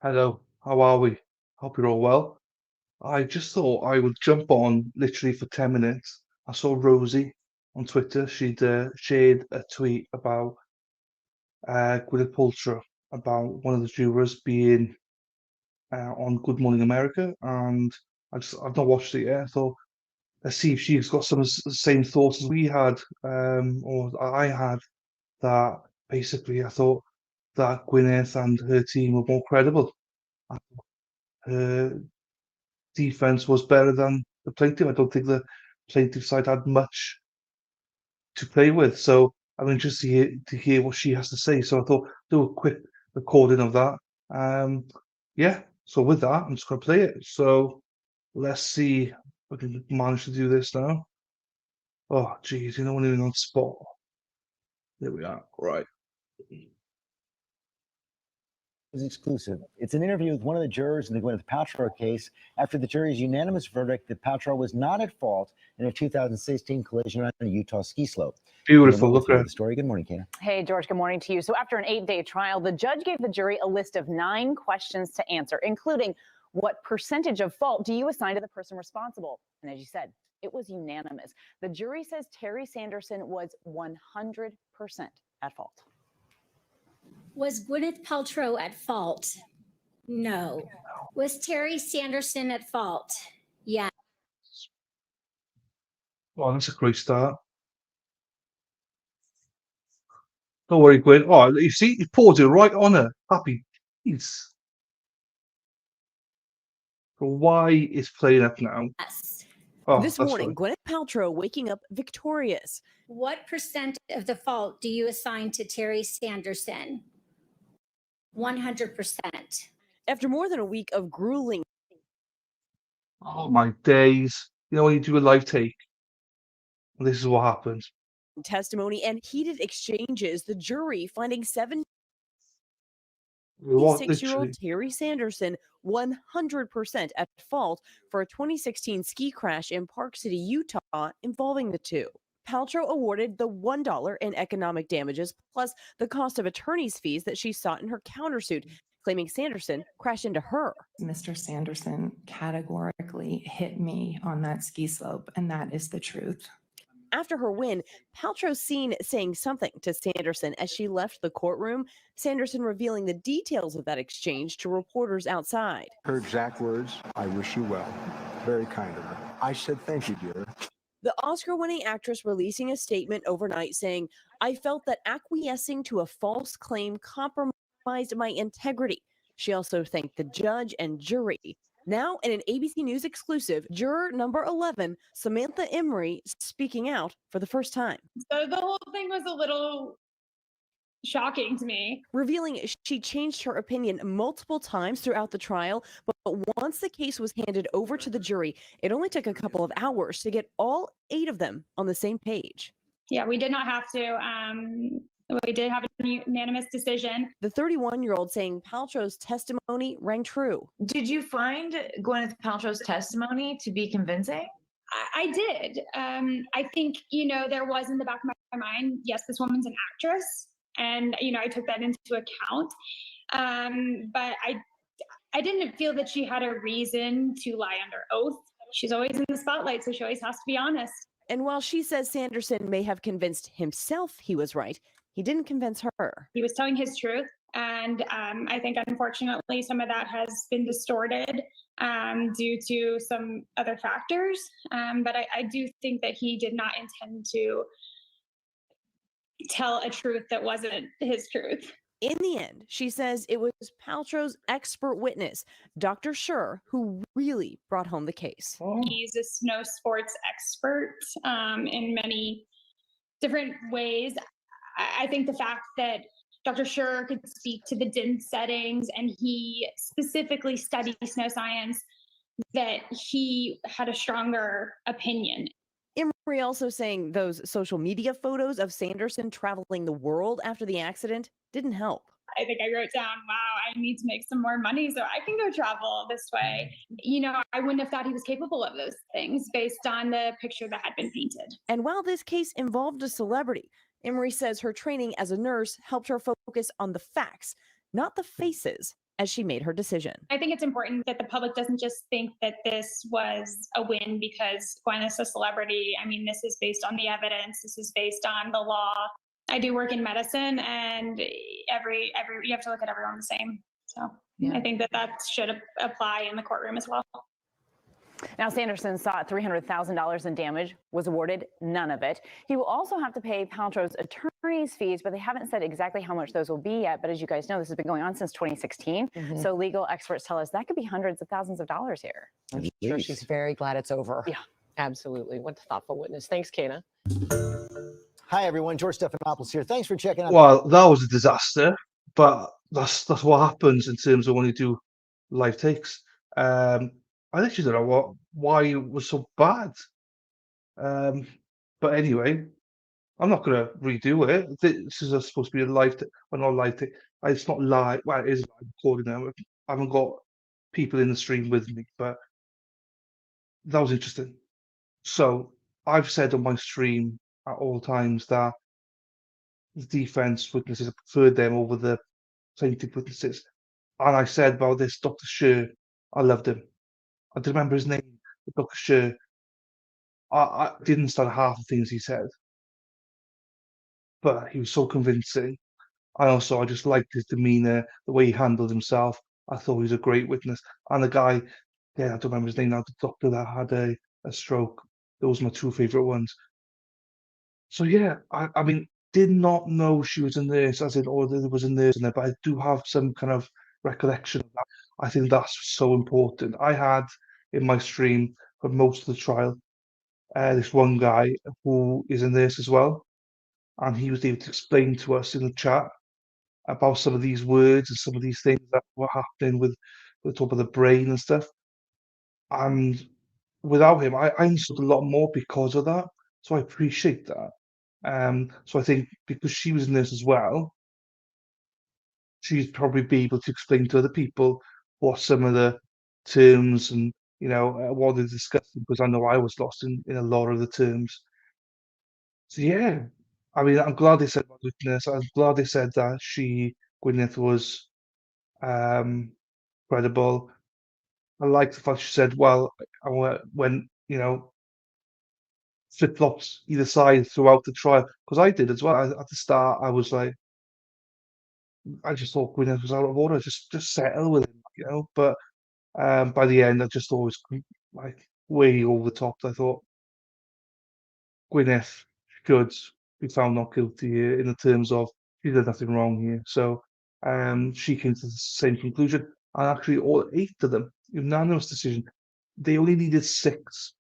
Hello, how are we? Hope you're all well. I just thought I would jump on literally for 10 minutes. I saw Rosie on Twitter. She'd shared a tweet about Gwyneth Paltrow, about one of the jurors being on Good Morning America, and I've not watched it yet. I thought let's see if she's got some of the same thoughts as we had, or I had. That basically I thought that Gwyneth and her team were more credible. Her defense was better than the plaintiff. I don't think the plaintiff side had much to play with. So I'm interested to hear what she has to say. So I thought do a quick recording of that. Um, yeah. So with that, I'm just gonna play it. So let's see if I can manage to do this now. Oh, geez, when you're on spot. There we are. Right. Is exclusive. It's an interview with one of the jurors in the Gwyneth Paltrow case after the jury's unanimous verdict that Paltrow was not at fault in a 2016 collision on a Utah ski slope. Beautiful. Look at the story. Good morning, Kana. Hey, George. Good morning to you. So after an 8-day trial, the judge gave the jury a list of 9 questions to answer, including what percentage of fault do you assign to the person responsible? And as you said, it was unanimous. The jury says Terry Sanderson was 100% at fault. Was Gwyneth Paltrow at fault? No. Was Terry Sanderson at fault? Yeah. Oh, that's a great start. Don't worry, Gwen. Oh, you see, you poured it right on her. Happy. Peace. So why is playing up now? Yes. Oh, this morning, Gwyneth Paltrow waking up victorious. What percent of the fault do you assign to Terry Sanderson? 100%. After more than a week of grueling. Oh my days. When you do a live take, this is what happens. Testimony and heated exchanges, the jury finding 76-year-old Terry Sanderson 100% at fault for a 2016 ski crash in Park City, Utah, involving the two. Paltrow awarded the $1 in economic damages plus the cost of attorney's fees that she sought in her countersuit, claiming Sanderson crashed into her. Mr. Sanderson categorically hit me on that ski slope, and that is the truth. After her win, Paltrow's seen saying something to Sanderson as she left the courtroom, Sanderson revealing the details of that exchange to reporters outside. Her exact words, "I wish you well." Very kind of her. I said, "Thank you, dear." The Oscar-winning actress releasing a statement overnight saying, "I felt that acquiescing to a false claim compromised my integrity." She also thanked the judge and jury. Now, in an ABC News exclusive, juror number 11, Samantha Emery, speaking out for the first time. So the whole thing was a little shocking to me. Revealing she changed her opinion multiple times throughout the trial, but once the case was handed over to the jury, it only took a couple of hours to get all 8 of them on the same page. Yeah, we did not have to. We did have a unanimous decision. The 31-year-old saying Paltrow's testimony rang true. Did you find Gwyneth Paltrow's testimony to be convincing? I did. I think, there was in the back of my mind, yes, this woman's an actress. And, I took that into account. But I didn't feel that she had a reason to lie under oath. She's always in the spotlight, so she always has to be honest. And while she says Sanderson may have convinced himself he was right, he didn't convince her. He was telling his truth. And I think, unfortunately, some of that has been distorted due to some other factors. But I do think that he did not intend to tell a truth that wasn't his truth. In the end, she says it was Paltrow's expert witness, Dr. Juror, who really brought home the case. He's a snow sports expert in many different ways. I think the fact that Dr. Juror could speak to the DIN settings and he specifically studied snow science, that he had a stronger opinion. Emery also saying those social media photos of Sanderson traveling the world after the accident didn't help. I think I wrote down, wow, I need to make some more money so I can go travel this way. I wouldn't have thought he was capable of those things based on the picture that had been painted. And while this case involved a celebrity, Emery says her training as a nurse helped her focus on the facts, not the faces. as she made her decision. I think it's important that the public doesn't just think that this was a win because Gwyneth's a celebrity. I mean, this is based on the evidence. This is based on the law. I do work in medicine, and every you have to look at everyone the same. So I think that should apply in the courtroom as well. Now, Sanderson sought $300,000 in damage, was awarded none of it. He will also have to pay Paltrow's attorney's fees, but they haven't said exactly how much those will be yet. But as you guys know, this has been going on since 2016. So legal experts tell us that could be hundreds of thousands of dollars here. I'm sure she's very glad it's over. Yeah. Absolutely. What a thoughtful witness. Thanks, Kana. Hi, everyone. George Stephanopoulos here. Thanks for checking out. Well, that was a disaster, but that's what happens in terms of when you do live takes. I actually don't know why it was so bad. But anyway, I'm not going to redo it. This is supposed to be a live, well, not live take. It's not live. Well, it is live recording now. I haven't got people in the stream with me, but that was interesting. So I've said on my stream at all times that the defense witnesses, I preferred them over the plaintiff witnesses. And I said about this, Dr. Sher, I loved him. I don't remember his name, but Dr. Sher. I didn't understand half the things he said, but he was so convincing. And also, I just liked his demeanor, the way he handled himself. I thought he was a great witness. And the guy, yeah, I don't remember his name now, the doctor that had a stroke. Those are my two favorite ones. So yeah, I mean, did not know she was a nurse, as in, or there was a nurse in there, but I do have some kind of recollection of that. I think that's so important. I had in my stream for most of the trial this one guy who is a nurse as well, and he was able to explain to us in the chat about some of these words and some of these things that were happening with the top of the brain and stuff. And without him, I understood a lot more because of that. So I appreciate that. So I think because she was a nurse as well, she'd probably be able to explain to other people what some of the terms and what they're discussing, because I know I was lost in a lot of the terms. So yeah, I mean, I'm glad they said about witness. I'm glad they said that Gwyneth was credible. I like the fact she said, well, when flip-flops either side throughout the trial, because I did as well. At the start, I was like, I just thought Gwyneth was out of order. Just settle with him, But by the end, I just thought it was like way over the top. I thought Gwyneth should be found not guilty here in the terms of she did nothing wrong here. So she came to the same conclusion. And actually, all 8 of them, unanimous decision. They only needed 6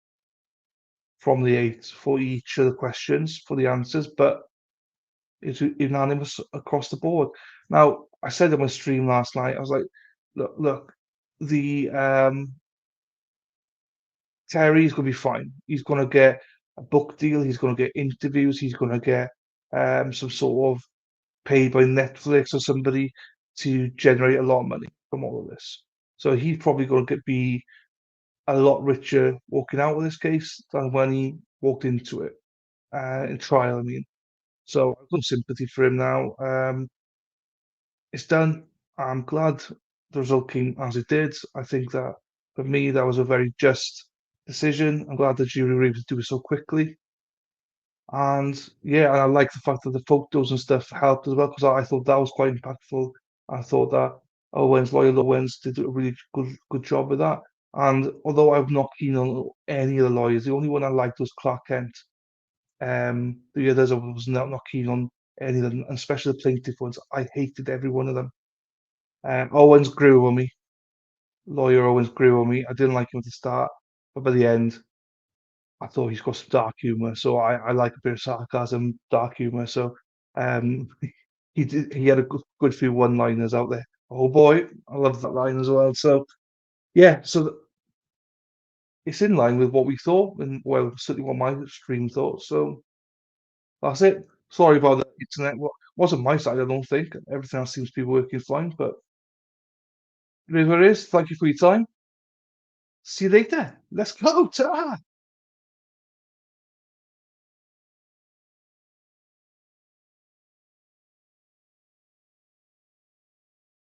from the 8 for each of the questions, for the answers, but it's unanimous across the board. Now, I said in my stream last night, I was like, look, the Terry's going to be fine. He's going to get a book deal. He's going to get interviews. He's going to get some sort of paid by Netflix or somebody to generate a lot of money from all of this. So he's probably going to be a lot richer walking out of this case than when he walked into it in trial. I mean, so I've got sympathy for him now. It's done. I'm glad the result came as it did. I think that for me, that was a very just decision. I'm glad the jury were able to do it so quickly. And yeah, and I like the fact that the photos and stuff helped as well, because I thought that was quite impactful. I thought that Lawyer Owens did a really good job with that. And although I'm not keen on any of the lawyers, the only one I liked was Clark Kent. The others I was not keen on any of them, especially the plaintiff ones. I hated every one of them. Owens grew on me. Lawyer Owens grew on me. I didn't like him at the start, but by the end, I thought he's got some dark humor. So I like a bit of sarcasm, dark humor. So he had a good few one-liners out there. Oh boy, I love that line as well. So yeah, so it's in line with what we thought, and well, certainly what my stream thought. So that's it. Sorry about the internet. Wasn't my side, I don't think. Everything else seems to be working fine, but it is what it is. Thank you for your time. See you later. Let's go. Ta-ra.